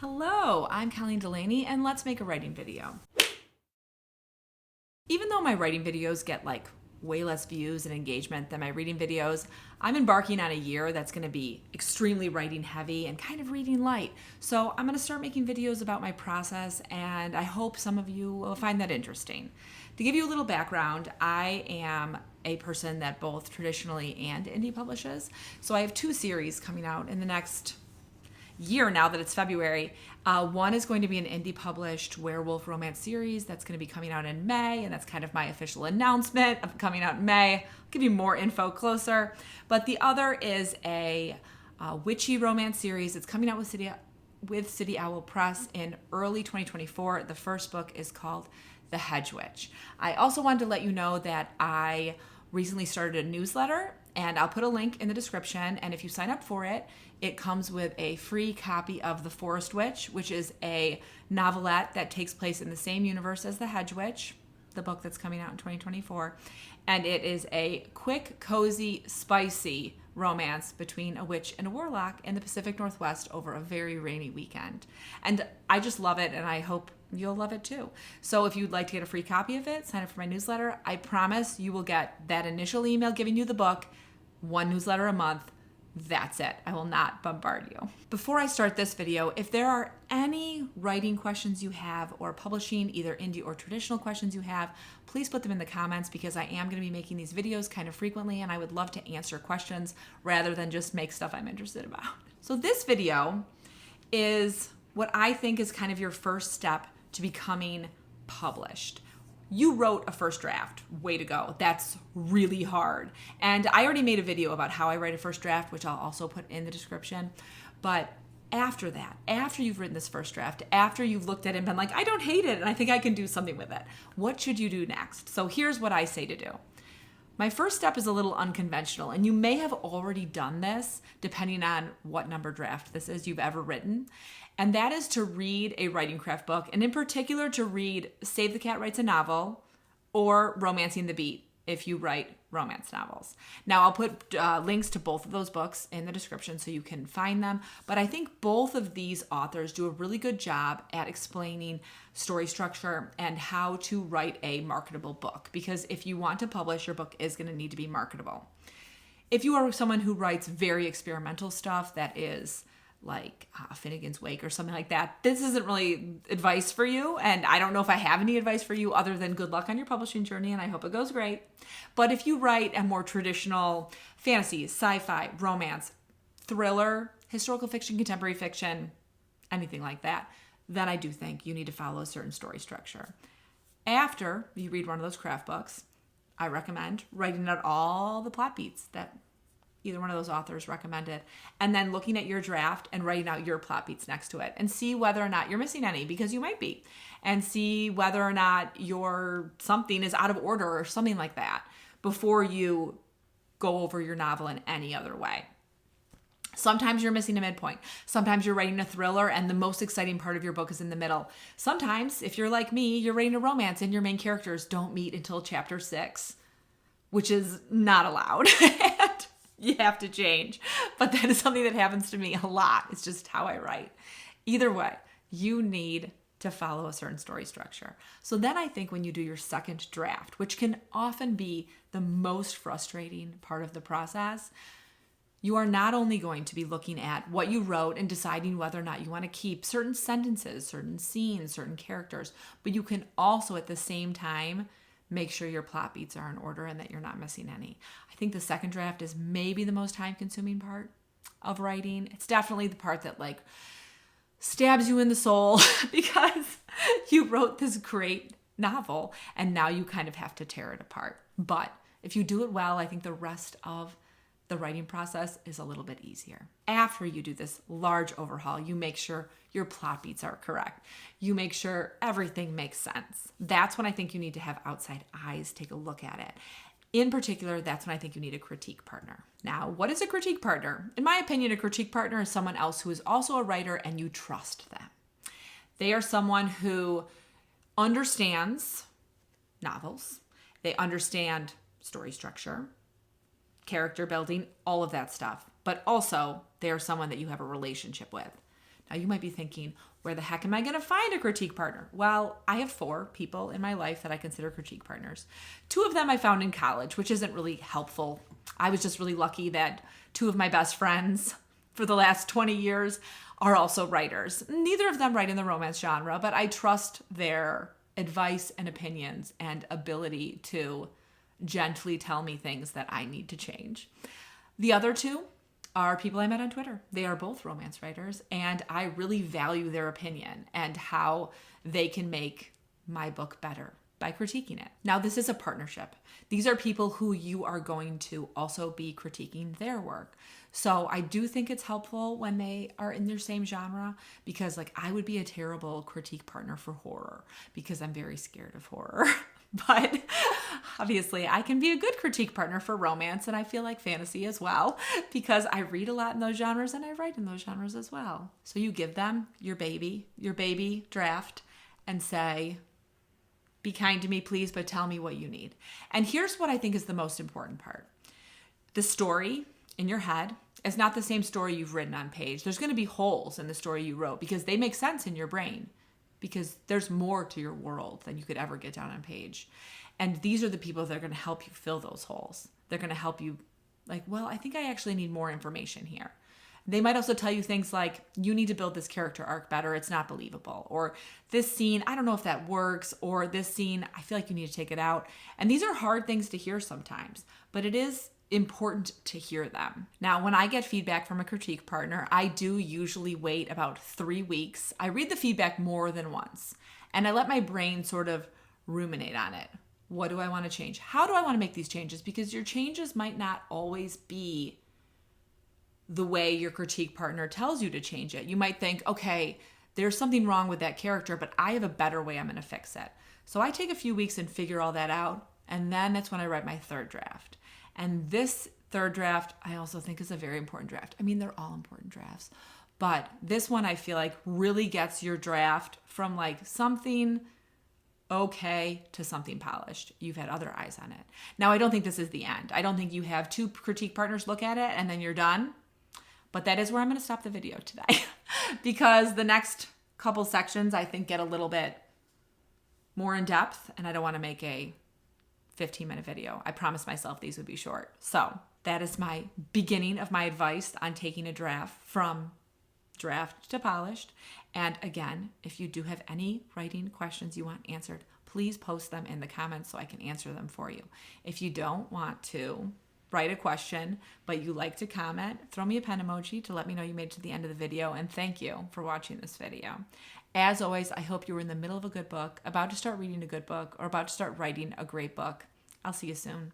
Hello, I'm Colleen Delaney, and let's make a writing video. Even though my writing videos get like way less views and engagement than my reading videos, I'm embarking on a year that's going to be extremely writing heavy and kind of reading light. So I'm going to start making videos about my process, and I hope some of you will find that interesting. To give you a little background, I am a person that both traditionally and indie publishes. So I have two series coming out in the next year now that it's February. One is going to be an indie published werewolf romance series that's going to be coming out in May, and that's kind of my official announcement of coming out in May. I'll give you more info closer. But the other is a witchy romance series. It's coming out with City Owl Press in early 2024. The first book is called The Hedge Witch. I also wanted to let you know that I recently started a newsletter, and I'll put a link in the description, and if you sign up for it, it comes with a free copy of The Forest Witch, which is a novelette that takes place in the same universe as The Hedge Witch, the book that's coming out in 2024. And it is a quick, cozy, spicy romance between a witch and a warlock in the Pacific Northwest over a very rainy weekend. And I just love it, and I hope you'll love it too. So if you'd like to get a free copy of it, sign up for my newsletter. I promise you will get that initial email giving you the book, one newsletter a month. That's it. I will not bombard you. Before I start this video, if there are any writing questions you have or publishing, either indie or traditional questions you have, please put them in the comments, because I am going to be making these videos kind of frequently, and I would love to answer questions rather than just make stuff I'm interested about. So this video is what I think is kind of your first step to becoming published. You wrote a first draft. Way to go. That's really hard. And I already made a video about how I write a first draft, which I'll also put in the description. But after that, after you've written this first draft, after you've looked at it and been like, I don't hate it and I think I can do something with it, what should you do next? So here's what I say to do. My first step is a little unconventional, and you may have already done this depending on what number draft this is you've ever written. And that is to read a writing craft book, and in particular to read Save the Cat Writes a Novel or Romancing the Beat if you write romance novels. Now I'll put links to both of those books in the description so you can find them. But I think both of these authors do a really good job at explaining story structure and how to write a marketable book, because if you want to publish, your book is going to need to be marketable. If you are someone who writes very experimental stuff that is like Finnegan's Wake or something like that, this isn't really advice for you. And I don't know if I have any advice for you other than good luck on your publishing journey, and I hope it goes great. But if you write a more traditional fantasy, sci-fi, romance, thriller, historical fiction, contemporary fiction, anything like that, then I do think you need to follow a certain story structure. After you read one of those craft books, I recommend writing out all the plot beats that either one of those authors recommended, and then looking at your draft and writing out your plot beats next to it, and see whether or not you're missing any, because you might be, and see whether or not your something is out of order or something like that before you go over your novel in any other way. Sometimes you're missing a midpoint. Sometimes you're writing a thriller and the most exciting part of your book is in the middle. Sometimes, if you're like me, you're writing a romance and your main characters don't meet until chapter 6, which is not allowed. You have to change. But that is something that happens to me a lot. It's just how I write. Either way, you need to follow a certain story structure. So then I think when you do your second draft, which can often be the most frustrating part of the process, you are not only going to be looking at what you wrote and deciding whether or not you want to keep certain sentences, certain scenes, certain characters, but you can also at the same time make sure your plot beats are in order and that you're not missing any. I think the second draft is maybe the most time-consuming part of writing. It's definitely the part that like stabs you in the soul because you wrote this great novel and now you kind of have to tear it apart. But if you do it well, I think the rest of the writing process is a little bit easier. After you do this large overhaul, you make sure your plot beats are correct. You make sure everything makes sense. That's when I think you need to have outside eyes take a look at it. In particular, that's when I think you need a critique partner. Now, what is a critique partner? In my opinion, a critique partner is someone else who is also a writer and you trust them. They are someone who understands novels. They understand story structure, character building, all of that stuff. But also, they are someone that you have a relationship with. Now you might be thinking, where the heck am I going to find a critique partner? Well, I have 4 people in my life that I consider critique partners. 2 of them I found in college, which isn't really helpful. I was just really lucky that 2 of my best friends for the last 20 years are also writers. Neither of them write in the romance genre, but I trust their advice and opinions and ability to gently tell me things that I need to change. The other 2 are people I met on Twitter. They are both romance writers, and I really value their opinion and how they can make my book better by critiquing it. Now, this is a partnership. These are people who you are going to also be critiquing their work. So I do think it's helpful when they are in their same genre, because like I would be a terrible critique partner for horror because I'm very scared of horror. But obviously I can be a good critique partner for romance, and I feel like fantasy as well, because I read a lot in those genres and I write in those genres as well. So you give them your baby draft and say, be kind to me, please, but tell me what you need. And here's what I think is the most important part. The story in your head is not the same story you've written on page. There's going to be holes in the story you wrote because they make sense in your brain, because there's more to your world than you could ever get down on page. And these are the people that are going to help you fill those holes. They're going to help you like, well, I think I actually need more information here. They might also tell you things like, you need to build this character arc better. It's not believable. Or this scene, I don't know if that works. Or this scene, I feel like you need to take it out. And these are hard things to hear sometimes, but it is important to hear them. Now, when I get feedback from a critique partner, I do usually wait about 3 weeks. I read the feedback more than once, and I let my brain sort of ruminate on it. What do I want to change? How do I want to make these changes? Because your changes might not always be the way your critique partner tells you to change it. You might think, okay, there's something wrong with that character, but I have a better way I'm going to fix it. So I take a few weeks and figure all that out, and then that's when I write my 3rd draft. And this 3rd draft, I also think, is a very important draft. I mean, they're all important drafts, but this one I feel like really gets your draft from like something okay to something polished. You've had other eyes on it. Now, I don't think this is the end. I don't think you have 2 critique partners look at it and then you're done. But that is where I'm going to stop the video today because the next couple sections I think get a little bit more in depth, and I don't want to make a 15-minute video. I promised myself these would be short. So that is my beginning of my advice on taking a draft from draft to polished. And again, if you do have any writing questions you want answered, please post them in the comments so I can answer them for you. If you don't want to write a question, but you like to comment, throw me a pen emoji to let me know you made it to the end of the video, and thank you for watching this video. As always, I hope you're in the middle of a good book, about to start reading a good book, or about to start writing a great book. I'll see you soon.